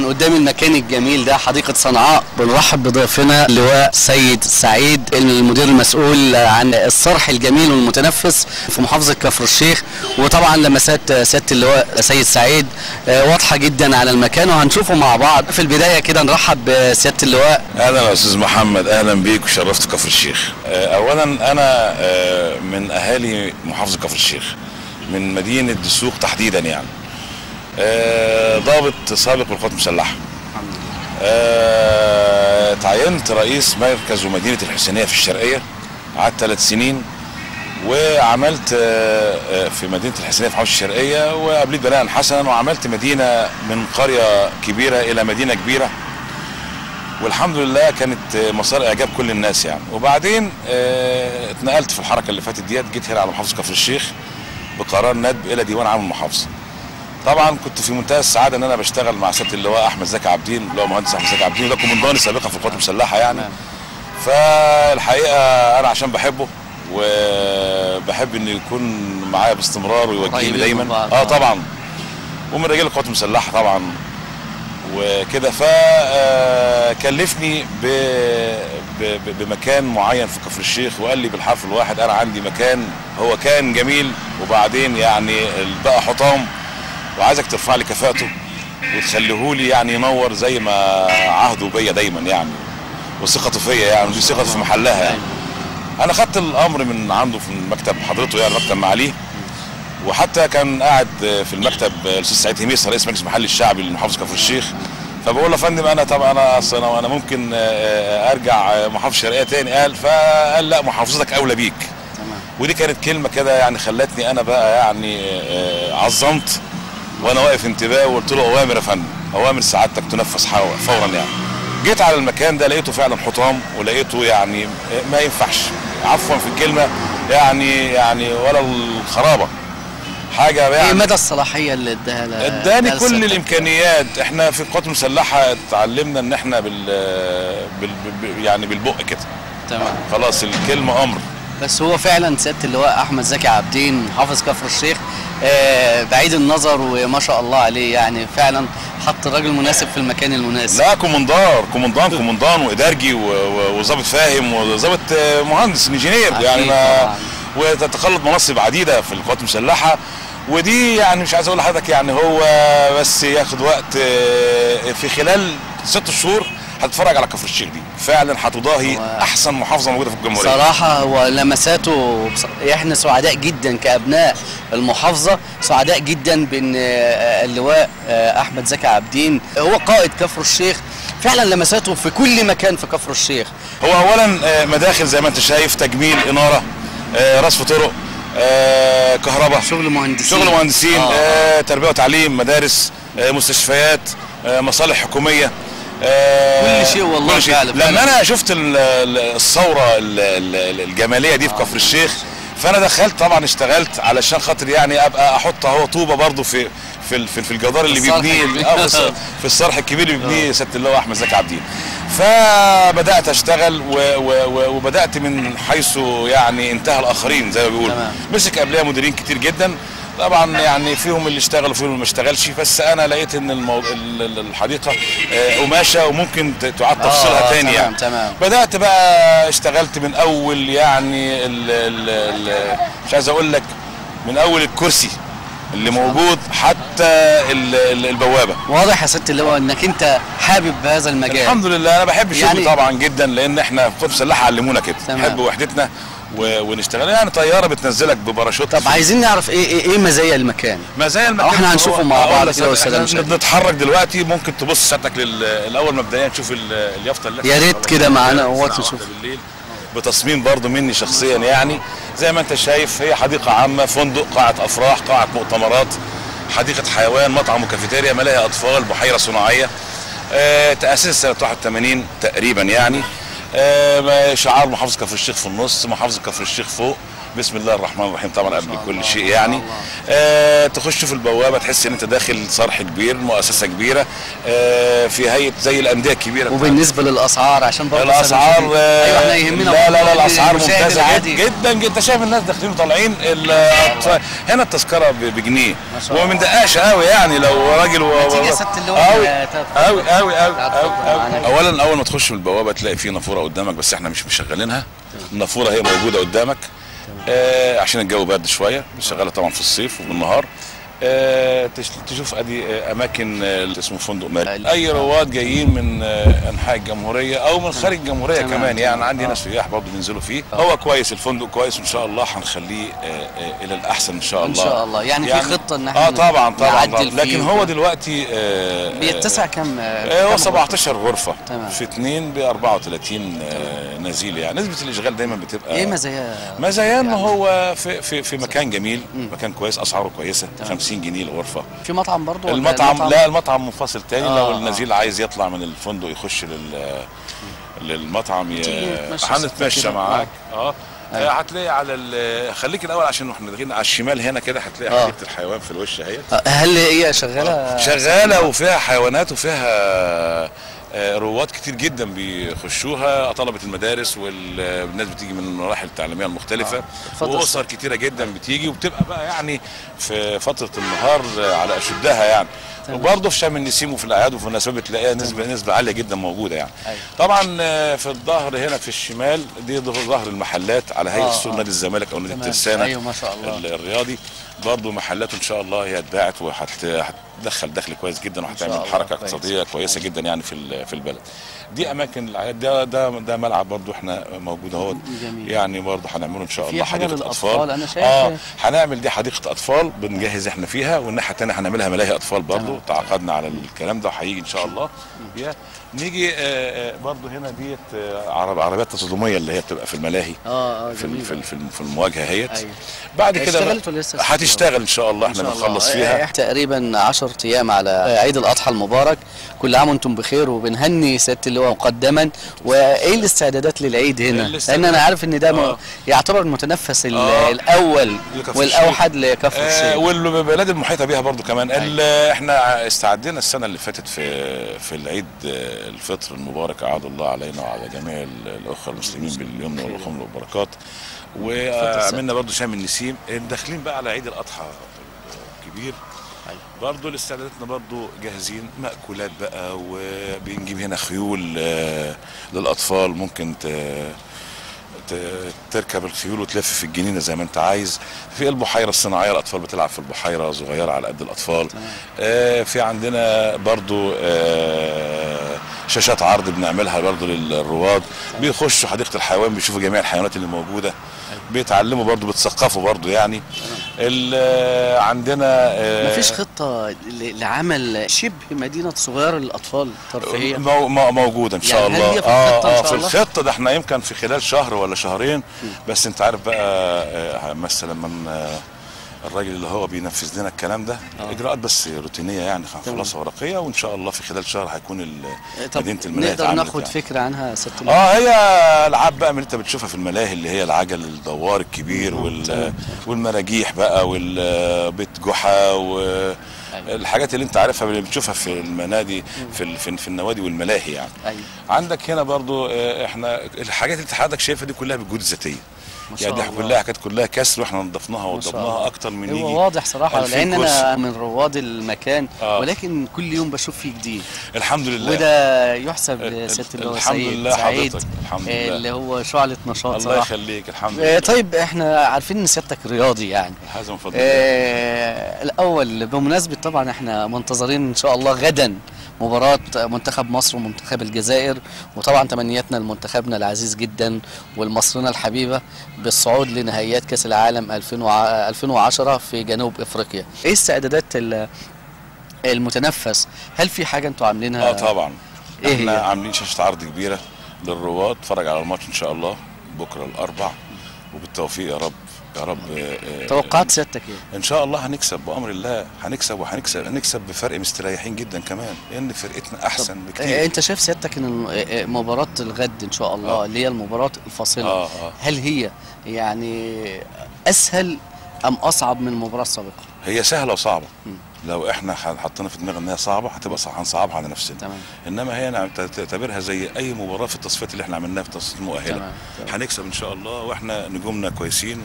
قدام المكان الجميل ده حديقة صنعاء بنرحب بضيفنا اللواء سيد سعيد المدير المسؤول عن الصرح الجميل والمتنفس في محافظة كفر الشيخ. وطبعا لمسات سيادة اللواء سيد سعيد واضحة جدا على المكان وهنشوفه مع بعض. في البداية كده نرحب بسيادة اللواء. اهلا يا استاذ محمد، اهلا بيك وشرفت كفر الشيخ. اولا انا من اهالي محافظة كفر الشيخ من مدينة دسوق تحديدا يعني. ضابط سابق بالقوات المسلحة. تعينت رئيس مركز ومدينة الحسينية في الشرقية، قعدت 3 سنين وعملت في مدينة الحسينية في حوش الشرقية، وقابلت بناء حسنا وعملت مدينة من قرية كبيرة إلى مدينة كبيرة، والحمد لله كانت مسار إعجاب كل الناس يعني. وبعدين اتنقلت في الحركة اللي فاتت ديت، جيت هنا على محافظة كفر الشيخ بقرار ندب إلى ديوان عام المحافظة. طبعا كنت في منتهى السعاده ان انا بشتغل مع سياده اللواء احمد زكي عابدين، اللي هو مهندس احمد زكي عابدين، وده كومنداني سابقا في القوات المسلحه يعني. فالحقيقه انا عشان بحبه وبحب انه يكون معايا باستمرار ويوجهني دايما. طبعا، ومن رجال القوات المسلحه طبعا وكده. فكلفني بمكان معين في كفر الشيخ، وقال لي بالحرف الواحد انا عندي مكان هو كان جميل وبعدين يعني بقى حطام، وعايزك ترفع لي كفاءته وتخليهولي يعني ينور زي ما عهدوا بيا دايما يعني، وثقته فيا يعني، ودي ثقته في محلها يعني. انا خدت الامر من عنده في مكتب حضرته يعني، مكتب معاليه، وحتى كان قاعد في المكتب الاستاذ سعيد هميس رئيس مجلس محلي الشعبي لمحافظه كفر الشيخ. فبقول له يا فندم انا طبعا انا ممكن ارجع محافظه الشرقيه تاني. فقال لا، محافظتك اولى بيك. ودي كانت كلمه كده يعني خلتني انا بقى يعني عظمت وانا واقف انتباه، وقلت له اوامر يا فندم، اوامر سعادتك تنفذ فورا يعني. جيت على المكان ده لقيته فعلا حطام، ولقيته يعني ما ينفعش، عفوا في الكلمه يعني ولا الخرابه حاجه يعني. ايه مدى الصلاحيه اللي اداها؟ اداني كل الامكانيات. احنا في القوات المسلحه اتعلمنا ان احنا يعني بالبق كده. تمام. خلاص الكلمه امر. بس هو فعلا سياده اللواء احمد زكي عابدين محافظ كفر الشيخ بعيد النظر وما شاء الله عليه يعني، فعلا حط الراجل مناسب في المكان المناسب. لا، كومندان وادارجي وظابط فاهم وظابط مهندس انجينير يعني وتتقلد مناصب عديده في القوات المسلحه. ودي يعني مش عايز اقول لحضرتك يعني هو بس ياخد وقت، في خلال 6 شهور هتتفرج على كفر الشيخ دي فعلا هتضاهي احسن محافظه موجوده في الجمهوريه. صراحه هو لمساته، احنا سعداء جدا كابناء المحافظه، سعداء جدا بان اللواء احمد زكي عابدين هو قائد كفر الشيخ. فعلا لمساته في كل مكان في كفر الشيخ. هو اولا مداخل زي ما انت شايف، تجميل، اناره، رصف طرق، كهرباء، شغل مهندسين، تربيه وتعليم، مدارس، مستشفيات، مصالح حكوميه، كل شيء والله. كل شيء. لما انا شفت الثوره الجماليه دي في كفر الشيخ، فانا دخلت طبعا اشتغلت علشان خاطر يعني ابقى احط اهو طوبه برضه في الجدار اللي بيبنيه في الصرح الكبير اللي بيبنيه سياده اللواء احمد زكي عابدين. فبدات اشتغل وبدات من حيث يعني انتهى الاخرين زي ما بيقولوا. مسك قبلها مديرين كتير جدا طبعا يعني، فيهم اللي اشتغل وفيهم اللي ما اشتغلش. بس انا لقيت ان الحديقه قماشه وممكن تعاد تفصيلها تاني يعني. بدات بقى اشتغلت من اول يعني مش عايز اقول لك من اول الكرسي اللي موجود حتى البوابه. واضح يا سياده اللواء انك انت حابب هذا المجال. الحمد لله، انا بحب الشغل يعني طبعا جدا، لان احنا في القوات المسلحه علمونا كده، نحب وحدتنا ونشتغل يعني. طياره بتنزلك بباراشوت. طب عايزين نعرف ايه مزايا المكان؟ مزايا المكان احنا هنشوفه مع بعض كده والسلام. بنتحرك دلوقتي، ممكن تبص سيادتك الاول مبدئيا تشوف اليافطه اللي يا ريت كده معانا اهوت نشوف بالليل، بتصميم برضو مني شخصيا يعني. زي ما انت شايف هي حديقه عامه، فندق، قاعه افراح، قاعه مؤتمرات، حديقه حيوان، مطعم وكافيتيريا، ملاهي اطفال، بحيره صناعيه. تاسست سنه 81 تقريبا يعني. شعار محافظه كفر الشيخ في النص، محافظه كفر الشيخ فوق، بسم الله الرحمن الرحيم طبعا قبل كل شيء يعني. تخش في البوابه تحس ان انت داخل صرح كبير، مؤسسه كبيره في هيئه زي الانديه الكبيره. وبالنسبه للاسعار عشان برضه الاسعار ايوه احنا يهمنا لا الاسعار ممتازه جدا جدا. انت شايف الناس داخلين وطالعين. هنا التذكره بجنيه وما بندقاش قوي يعني لو راجل تيجي يا ست اللواء قوي. اولا اول ما تخش من البوابه تلاقي في نافوره قدامك، بس احنا مش مشغلينها. النافوره هي موجوده قدامك عشان الجو برد شويه، شغاله طبعا في الصيف وبالنهار. تشوف ادي اماكن اسمه فندق مالي. اي رواد جايين من انحاء الجمهوريه او من خارج الجمهوريه كمان يعني. عندي ناس سياح برضه بينزلوا فيه. هو كويس، الفندق كويس وان شاء الله هنخليه الى الاحسن ان شاء الله. ان شاء الله يعني في خطه ان احنا طبعا لكن هو دلوقتي بيتسع كم؟ هو 17 غرفه في 2 ب 34 نزيل يعني. نسبه الاشغال دايما بتبقى ايه مزايا ان هو في مكان جميل، مكان كويس، اسعاره كويسه، 50 جنيه الغرفه. في مطعم برضه؟ لا المطعم منفصل تاني. لو النزيل عايز يطلع من الفندق يخش للمطعم هنتمشى معاك. هتلاقي على خليك الاول عشان احنا داخلين على الشمال هنا كده هتلاقي حديقه الحيوان في الوش اهي. هل هي شغاله وفيها حيوانات وفيها رواد كتير جدا بيخشوها، طلبة المدارس والناس بتيجي من المراحل التعليمية المختلفة. وأسر كتيرة جدا بتيجي وبتبقى بقى يعني في فترة النهار على أشدها يعني. وبرضه في شم النسيم وفي الأعياد وفي المناسبات بتلاقيها نسبة عالية جدا موجودة يعني. طبعا في الظهر هنا في الشمال دي ظهر المحلات على هيئة سوق نادي الزمالك أو نادي الترسانة. أيوه ما شاء الله. الرياضي برضه محلاته ان شاء الله هي اتباعت وهتدخل دخل كويس جدا وهتعمل حركه اقتصاديه كويسه جدا يعني في البلد. دي اماكن العياد. ده ملعب برضه احنا موجود اهو يعني، برضه هنعمله ان شاء الله حديقه اطفال. انا شايف هنعمل دي حديقه اطفال بنجهز احنا فيها، والناحيه الثانيه هنعملها ملاهي اطفال برضه. تعاقدنا على الكلام ده وهيجي ان شاء الله. نيجي برضه هنا ديت عربيات تصادميه اللي هي بتبقى في الملاهي في المواجهه اهيت. بعد كده هتشتغل ان شاء الله. احنا بنخلص فيها تقريبا 10 ايام على عيد الاضحى المبارك. كل عام وانتم بخير وبنهني سياده اللواء مقدما. وايه الاستعدادات للعيد هنا؟ لان انا عارف ان ده يعتبر المتنفس الاول والاوحد لكفر الشيخ والبلاد المحيطه بها برضو كمان. احنا استعدينا السنه اللي فاتت في العيد الفطر المبارك، اعاد الله علينا وعلى جميع الاخوه المسلمين باليمن والخير والبركات. وعملنا برضو شام النسيم. داخلين بقى على عيد الاضحى الكبير برضو. لاستعداداتنا برضو جاهزين، مأكولات بقى، وبنجيب هنا خيول للاطفال. ممكن تركب الخيول وتلف في الجنينه زي ما انت عايز. في البحيره الصناعيه الاطفال بتلعب في البحيره صغيره على قد الاطفال. في عندنا برضو شاشات عرض بنعملها برضو للرواد. بيخشوا حديقه الحيوان بيشوفوا جميع الحيوانات اللي موجوده، بيتعلموا برضو، بيتثقفوا برضو يعني. عندنا مفيش خطه لعمل شبه مدينه صغيره للاطفال ترفيهيه موجوده ان شاء يعني الله. في الخطه ده احنا يمكن في خلال شهر ولا شهرين. بس انت عارف بقى مثلا من الراجل اللي هو بينفذ لنا الكلام ده اجراءات بس روتينيه يعني، هنخلصها ورقيه وان شااء الله في خلال شهر هيكون مدينه الملاهي. نقدر ناخد يعني فكره عنها ست هي العاب بقى من انت بتشوفها في الملاهي اللي هي العجل الدوار الكبير والمراجيح بقى والبيت جحا الحاجات اللي انت عارفها اللي بتشوفها في المنادي في النوادي والملاهي يعني. عندك هنا برضو احنا الحاجات اللي حضرتك شايفها دي كلها بالجهود الذاتيه يعني. دي كلها كانت كلها كسر واحنا نظفناها ووضبناها اكتر من يجي. هو واضح صراحه لان انا من رواد المكان ولكن كل يوم بشوف فيه جديد الحمد لله. وده يحسب لسياده اللواء سيد سعيد الحمد لله اللي هو شعله نشاط الله صراحه. يخليك الحمد لله. طيب احنا عارفين ان سيادتك رياضي يعني. حازم فضل الاول بمناسبه طبعا احنا منتظرين ان شاء الله غدا مباراة منتخب مصر ومنتخب الجزائر، وطبعا تمنياتنا لمنتخبنا العزيز جدا والمصرنا الحبيبة بالصعود لنهائيات كأس العالم 2010 في جنوب افريقيا. ايه استعدادات المتنفس؟ هل في حاجة انتوا عاملينها؟ طبعا إيه احنا هي؟ عاملين شاشة عرض كبيرة للرواد. اتفرج على الماتش ان شاء الله بكرة الاربع، وبالتوفيق يا رب يا رب. توقعات سيادتك ايه؟ ان شاء الله هنكسب بامر الله، هنكسب هنكسب بفرق مستريحين جدا كمان، لان فرقتنا احسن بكتير. انت شايف سيادتك ان مباراة الغد ان شاء الله اللي هي المباراة الفاصلة هل هي يعني اسهل ام اصعب من المباراة السابقة؟ هي سهلة وصعبة. لو احنا حطينا في دماغنا ان هي صعبة هتبقى هنصعبها على نفسنا. تمام. انما هي تعتبرها زي اي مباراة في التصفيات اللي احنا عملناها في التصفيات المؤهلة. هنكسب ان شاء الله، واحنا نجومنا كويسين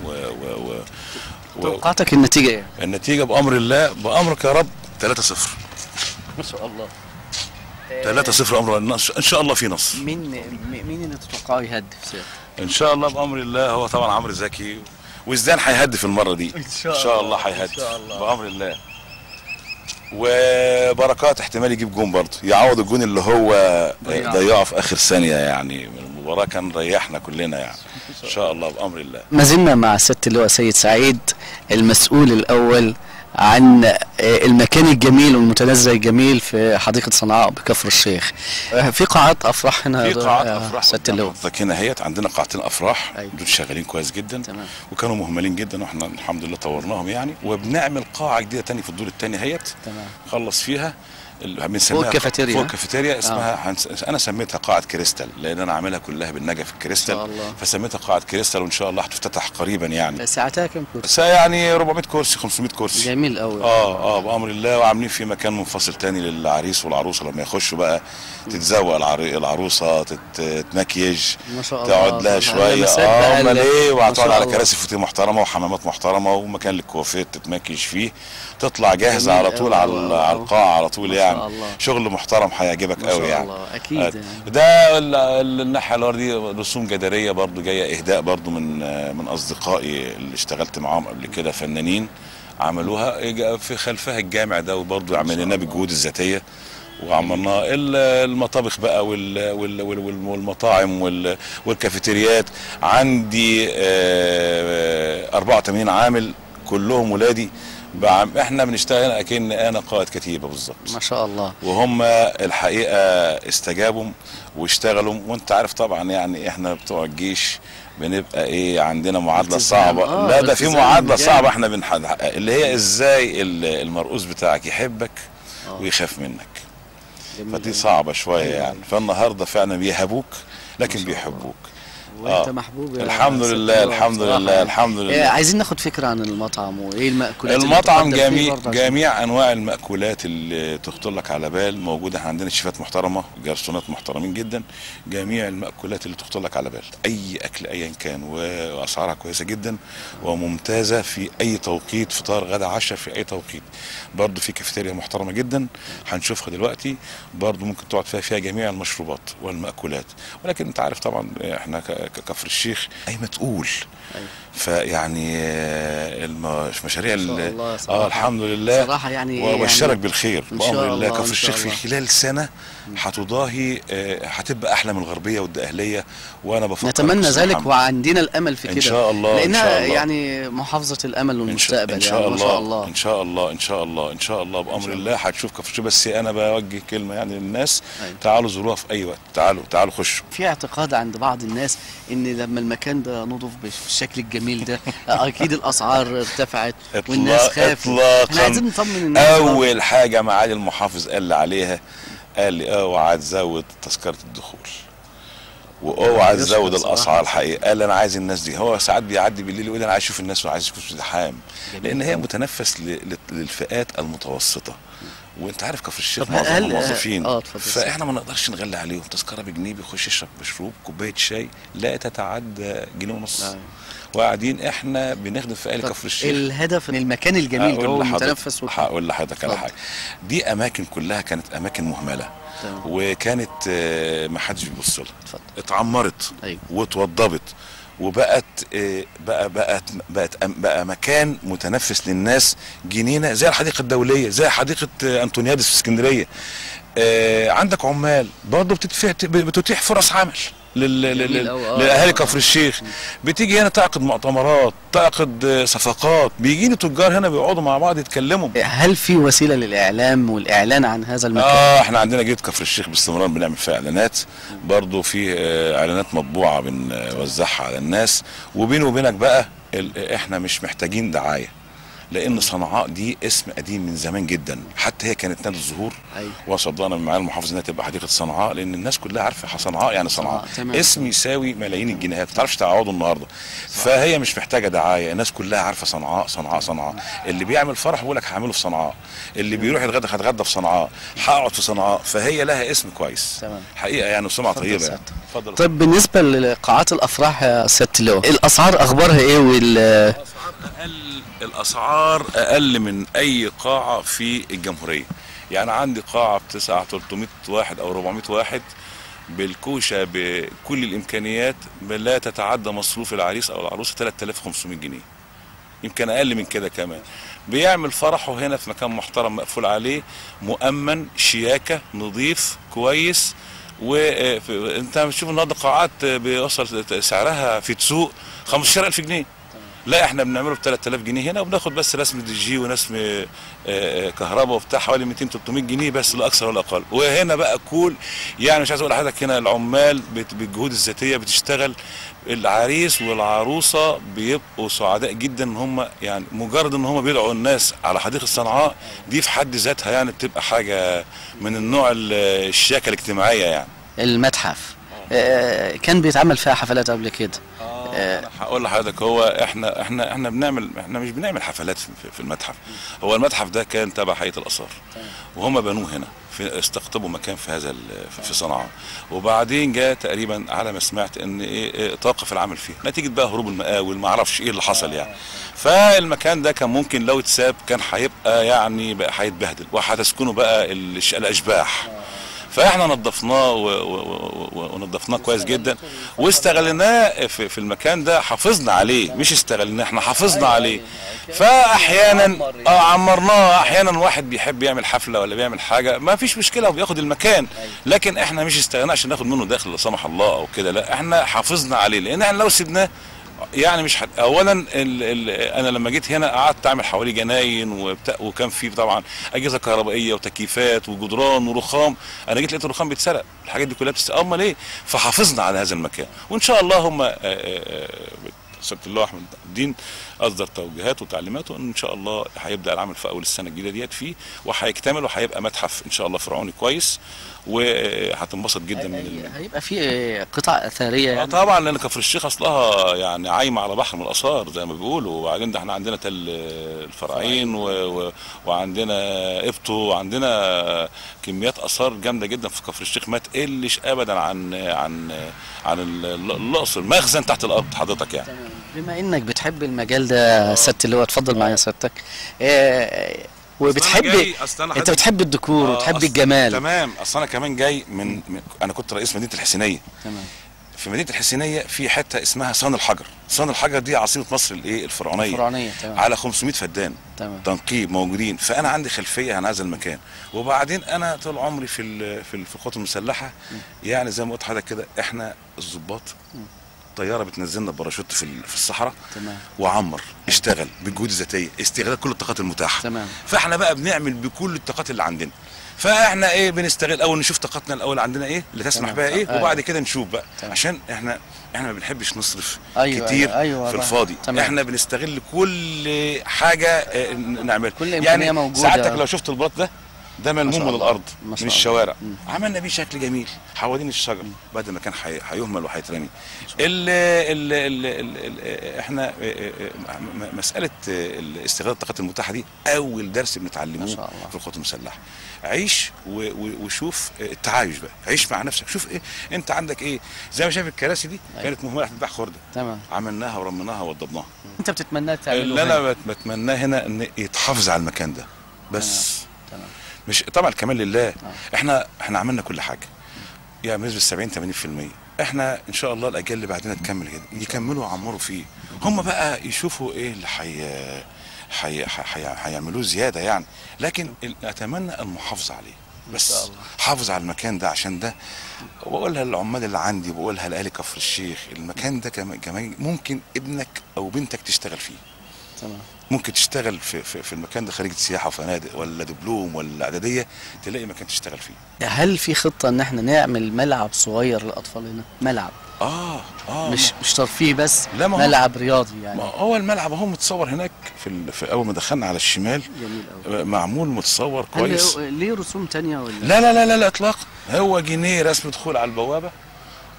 توقعاتك النتيجة ايه؟ النتيجة بامر الله، بامرك يا رب 3-0. ما شاء الله. 3-0 امر الله، ان شاء الله في نصر. مين اللي تتوقعه يهدف سيادتك؟ ان شاء الله بامر الله هو طبعا عمرو زكي، وزدان هيهدف المرة دي. ان شاء الله هيهدف بامر الله. وبركات احتمال يجيب جون برضه، يعوض الجون اللي هو ضيعه في اخر ثانيه يعني من المباراه، كان ريحنا كلنا يعني. ان شاء الله بامر الله. ما زلنا مع سياده اللواء سيد سعيد المسؤول الاول عن المكان الجميل والمتنزه الجميل في حديقه صنعاء بكفر الشيخ. في قاعات افراح هنا، في قاعات افراح سياده اللواء هنا هيت، عندنا قاعتين افراح دول شغالين كويس جدا. تمام. وكانوا مهملين جدا واحنا الحمد لله طورناهم يعني، وبنعمل قاعه جديده تاني في الدور الثاني هيت. تمام. خلص فيها فوق الكافيتيريا. فوق الكافيتيريا اسمها انا سميتها قاعه كريستال، لان انا عاملها كلها بالنجف الكريستال، فسميتها قاعه كريستال، وان شاء الله هتفتتح قريبا يعني. ساعتها كم كرسي؟ ساعه يعني 400 كرسي 500 كرسي. جميل قوي. بامر الله. وعاملين في مكان منفصل تاني للعريس والعروسه لما يخشوا بقى تتزوق العروسه، تتمكيج، ما شاء الله، تقعد لها شويه امال ايه، وهتقعد على كراسي فوتيه محترمه وحمامات محترمه ومكان للكوافير تتمكيج فيه، تطلع جاهزه على طول على القاعه على طول يعني. شغل محترم هيعجبك قوي يعني. اكيد. ده الناحيه اللي دي رسوم جداريه برضو جايه اهداء برضو من اصدقائي اللي اشتغلت معاهم قبل كده، فنانين عملوها في خلفها الجامع ده، وبرضو عملناه بالجهود الذاتيه وعملناه. المطابخ بقى والمطاعم والكافيتريات، عندي 84 عامل كلهم ولادي، احنا بنشتغل اكن انا قائد كتيبه بالظبط. ما شاء الله. وهم الحقيقه استجابوا واشتغلوا، وانت عارف طبعا يعني احنا بتوع الجيش بنبقى ايه، عندنا معادله صعبه. لا ده في معادله صعبه احنا بنحقق، اللي هي ازاي المرؤوس بتاعك يحبك ويخاف منك. فدي صعبه شويه يعني. فالنهارده فعلا بيهابوك لكن بيحبوك. وانت محبوب يا الحمد لله الحمد لله الحمد لله. عايزين ناخد فكره عن المطعم وايه المأكولات. المطعم جميع انواع المأكولات اللي تخطر لك على بال موجوده. احنا عندنا شيفات محترمه، جرسونات محترمين جدا، جميع المأكولات اللي تخطر لك على بال، اي اكل ايا كان، واسعارها كويسه جدا وممتازه في اي توقيت، فطار غدا عشاء في اي توقيت. برضو في كافيتيريا محترمه جدا هنشوفها دلوقتي، برضو ممكن تقعد فيها جميع المشروبات والمأكولات. ولكن انت عارف طبعا احنا ككفر الشيخ اي تقول. فيعني المشاريع الحمد لله صراحه يعني وابشرك بالخير بامر الله. كفر الشيخ في خلال سنه هتضاهي، هتبقى احلى من الغربيه والدقهليه، وانا بفكر نتمنى ذلك وعندنا الامل في كده ان شاء الله، لانها يعني محافظه الامل والمستقبل. ان شاء الله، يعني ما شاء الله ان شاء الله ان شاء الله ان شاء الله بامر الله هتشوف كفر الشيخ. بس انا بوجه كلمه يعني للناس، تعالوا زوروها في اي وقت، تعالوا خشوا. في اعتقاد عند بعض الناس ان لما المكان ده نضف بالشكل الجميل ده اكيد الاسعار ارتفعت والناس خافت. احنا عايزين نطمن الناس. اول حاجه معالي المحافظ قال لي عليها، قال لي اوعى تزود تذكره الدخول واوعى تزود الاسعار. الحقيقه قال لي انا عايز الناس دي، هو ساعات بيعدي بالليل يقول انا عايز اشوف الناس وعايز اشوف ازدحام، لان هي متنفس للفئات المتوسطه. وانت عارف كفر الشيخ معظم موظفين، فاحنا ما نقدرش نغلي عليهم. تذكره بجنيه بيخش يشرب مشروب كوبايه شاي لا تتعدى جنيه ونص. وقاعدين احنا بنخدم في اهل كفر الشيخ. الهدف من المكان الجميل ده هو المتنفس. هقول لحضرتك على حاجه، دي اماكن كلها كانت اماكن مهمله وكانت ما حدش بيبص لها، اتعمرت واتوضبت وبقت بقى مكان متنفس للناس، جنينه زي الحديقه الدوليه، زي حديقه انطونيادس في اسكندريه. عندك عمال برضه بتتيح فرص عمل لاهالي كفر الشيخ. بتيجي هنا تعقد مؤتمرات، تعقد صفقات، بيجيني تجار هنا بيقعدوا مع بعض يتكلموا. هل في وسيله للاعلام والاعلان عن هذا المكان؟ احنا عندنا جريده كفر الشيخ باستمرار بنعمل فيها اعلانات، برضه في اعلانات مطبوعه بنوزعها على الناس. وبيني وبينك بقى احنا مش محتاجين دعايه، لان صنعاء دي اسم قديم من زمان جدا، حتى هي كانت نادي الزهور. أيوة. وصدقنا من معالي المحافظ انها تبقى حديقه صنعاء، لان الناس كلها عارفه صنعاء يعني صنعاء، اسم يساوي ملايين الجنيهات، ما تعرفش تعوضه النهارده. فهي مش محتاجه دعايه، الناس كلها عارفه صنعاء صنعاء صنعاء. اللي بيعمل فرح بيقول لك هعمله في صنعاء، اللي بيروح يتغدى هتغدى في صنعاء، هقعد في صنعاء. فهي لها اسم كويس حقيقه يعني، وسمعه طيبه يعني. اتفضل. طيب بالنسبه لقاعات الافراح يا سياده اللواء، الاسعار اخبارها ايه؟ الاسعار اقل من اي قاعه في الجمهوريه. يعني عندي قاعه بتسع 300 واحد او 400 واحد بالكوشه بكل الامكانيات، لا تتعدى مصروف العريس او العروسه 3500 جنيه، يمكن اقل من كده كمان. بيعمل فرحه هنا في مكان محترم مقفول عليه، مؤمن، شياكه، نظيف، كويس. وانت بتشوف النهارده قاعات بيوصل سعرها في تسوق 15000 جنيه. لا احنا بنعمله ب 3000 جنيه هنا، وبناخد بس رسم دي جي ورسم كهرباء وبتاع حوالي 200 300 جنيه بس، لا اكثر ولا اقل. وهنا بقى يعني مش عايز اقول لحضرتك، هنا العمال بالجهود الذاتيه بتشتغل، العريس والعروسه بيبقوا سعداء جدا ان هم يعني مجرد ان هم بيدعوا الناس على حديقه صنعاء دي في حد ذاتها يعني بتبقى حاجه من النوع الشياكه الاجتماعيه يعني. المتحف كان بيتعمل فيها حفلات قبل كده؟ هقول لحضرتك، هو احنا مش بنعمل حفلات في المتحف. هو المتحف ده كان تبع هيئه الاثار، وهم بنوه هنا، استقطبوا مكان في هذا في صنعاء. وبعدين جاء تقريبا على ما سمعت ان توقف العمل فيه نتيجه بقى هروب المقاول، ما اعرفش ايه اللي حصل يعني. فالمكان ده كان ممكن لو اتساب كان هيبقى يعني بقى هيتبهدل، وهتسكنه بقى الاشباح. فاحنا نظفناه ونظفناه كويس جدا، واستغلناه في المكان ده، حافظنا عليه، مش استغلناه، احنا حافظنا عليه. فاحيانا عمرناه. احيانا واحد بيحب يعمل حفله ولا بيعمل حاجه، ما فيش مشكله وبياخد المكان، لكن احنا مش استغلناه عشان ناخد منه داخل لا سمح الله او كده، لا احنا حافظنا عليه. لان احنا لو سيبناه يعني مش اولا انا لما جيت هنا قعدت اعمل حوالي جناين وكان في طبعا اجهزه كهربائيه وتكييفات وجدران ورخام. انا جيت لقيت الرخام بيتسرق، الحاجات دي كلها بتتسرق. امال ايه؟ فحافظنا على هذا المكان، وان شاء الله هم سياده اللواء احمد الدين اصدر توجيهات وتعليمات، وان شاء الله هيبدا العمل في اول السنه الجديده ديت فيه، وهيكتمل وهيبقى متحف ان شاء الله فرعوني كويس، وهتنبسط جدا من هيبقى في قطع اثريه يعني. طبعا، لان كفر الشيخ اصلها يعني عايمه على بحر من الاثار زي ما بيقولوا. وبعدين ده احنا عندنا تل الفراعين وعندنا قبطه، وعندنا كميات اثار جامده جدا في كفر الشيخ ما تقلش ابدا عن الاقصر، مخزن تحت الارض حضرتك يعني. بما انك بتحب المجال ده سياده اللواء، اتفضل معايا سيادتك. وبتحب انت بتحب الديكور وتحب الجمال. تمام. اصل انا كمان جاي من انا كنت رئيس مدينه الحسينيه. تمام. في مدينه الحسينيه في حته اسمها صان الحجر. صان الحجر دي عاصمه مصر الفرعونيه. تمام. على 500 فدان. تمام. تنقيب موجودين. فانا عندي خلفيه عن هذا المكان. وبعدين انا طول عمري في القوات المسلحه، يعني زي ما قلت لحضرتك كده، احنا الضباط طياره بتنزلنا بباراشوت في الصحراء. تمام. وعمر اشتغل بالجهود الذاتيه، استغلال كل الطاقات المتاحه. تمام. فاحنا بقى بنعمل بكل الطاقات اللي عندنا. فاحنا بنستغل اول، نشوف طاقتنا الاول عندنا ايه اللي تسمح بها وبعد كده نشوف بقى. عشان احنا ما بنحبش نصرف كتير في الفاضي. احنا بنستغل كل حاجه نعملها. كل امكانيه موجوده. ساعتك لو شفت البلاط ده ملموم من الارض، من الشوارع، عملنا بيه شكل جميل حوالين الشجر بعد ما كان هيهمل وهيترمي. احنا مساله استغلال الطاقات المتاحه دي اول درس بنتعلموه في القوات المسلحه. عيش وشوف التعايش بقى، عيش مع نفسك، شوف انت عندك ايه. زي ما شايف الكراسي دي كانت مهمله هتتباع خرده. تمام. عملناها ورميناها ووضبناها. انت بتتمناه تعمله؟ اللي انا بتمناه هنا ان يتحافظ على المكان ده بس. تمام. مش طبعا كمان لله. احنا عملنا كل حاجه يعني بنسبه 70-80%. احنا ان شاء الله الاجيال اللي بعدنا تكمل كده، يكملوا ويعمروا فيه. هم بقى يشوفوا ايه اللي هيعملوه زياده يعني. لكن اتمنى المحافظه عليه بس. حافظ على المكان ده، عشان ده بقولها للعمال اللي عندي، بقولها لاهالي كفر الشيخ. المكان ده كمان ممكن ابنك او بنتك تشتغل فيه. تمام. ممكن تشتغل في المكان ده خريجة سياحة وفنادق ولا دبلوم ولا اعدادية، تلاقي مكان تشتغل فيه. هل في خطة ان احنا نعمل ملعب صغير للاطفال هنا؟ ملعب مش ترفيه بس، لا، ما هو ملعب رياضي يعني. ما هو الملعب اهو متصور هناك في اول ما دخلنا على الشمال. جميل قوي. معمول متصور كويس. ليه رسوم تانية ولا؟ لا لا لا لا, لا اطلاقا. هو جنيه رسم دخول على البوابه،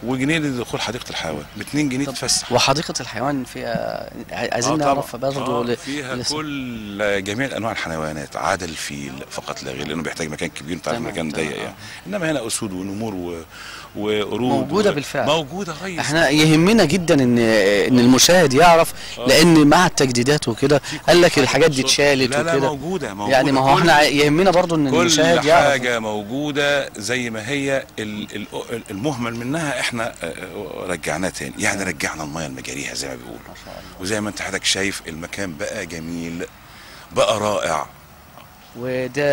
وجنيه لدخول حديقه الحيوان، ب2 جنيه تتفسح. وحديقه الحيوان فيها عايزين نعرف برضه فيها كل جميع انواع الحيوانات، عدا الفيل فقط لا غير، لانه بيحتاج مكان كبير، انت عارف مكان ضيق يعني. انما هنا اسود ونمور وقرود موجوده بالفعل. موجوده يا ريس. احنا يهمنا جدا ان المشاهد يعرف، لان مع التجديدات وكده قال لك الحاجات دي اتشالت وكده. لا موجوده يعني ما هو احنا يهمنا برضو ان المشاهد يعرف. كل حاجه موجوده زي ما هي. المهمل منها احنا رجعناه تاني، يعني رجعنا الميه لمجاريها زي ما بيقولوا. وزي ما انت حضرتك شايف المكان بقى جميل، بقى رائع. وده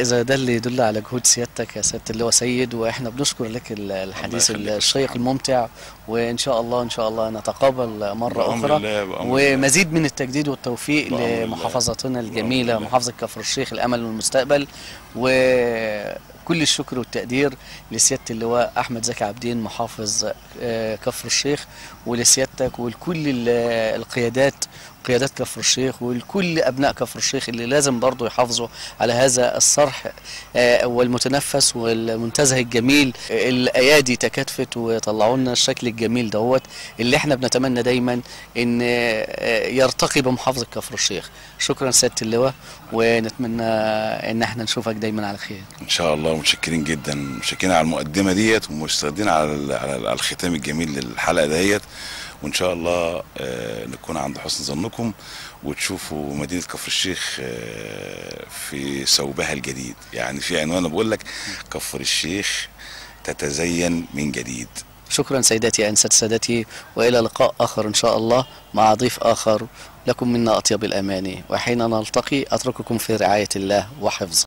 اذا ده اللي يدل على جهود سيادتك يا سياده اللواء سيد، واحنا بنشكر لك الحديث الشيق الممتع، وان شاء الله نتقابل مره اخرى، ومزيد من التجديد والتوفيق لمحافظتنا الجميله، محافظه كفر الشيخ، الامل والمستقبل. وكل الشكر والتقدير لسياده اللواء احمد زكي عابدين محافظ كفر الشيخ، ولسيادتك ولكل القيادات، قيادات كفر الشيخ، ولكل ابناء كفر الشيخ اللي لازم برضو يحافظوا على هذا الصرح والمتنفس والمنتزه الجميل. الايادي تكاتفت وطلعوا لنا الشكل الجميل دوت اللي احنا بنتمنى دايما ان يرتقي بمحافظه كفر الشيخ. شكرا سياده اللواء، ونتمنى ان احنا نشوفك دايما على خير ان شاء الله. متشكرين جدا، متشكرين على المقدمه ديت، ومستعدين على الختام الجميل للحلقه ديت. وان شاء الله نكون عند حسن ظنكم، وتشوفوا مدينه كفر الشيخ في ثوبها الجديد. يعني في عنوان انا بقول لك كفر الشيخ تتزين من جديد. شكرا سيداتي انسات سادتي، والى لقاء اخر ان شاء الله مع ضيف اخر. لكم منا اطيب الاماني، وحين نلتقي اترككم في رعايه الله وحفظه.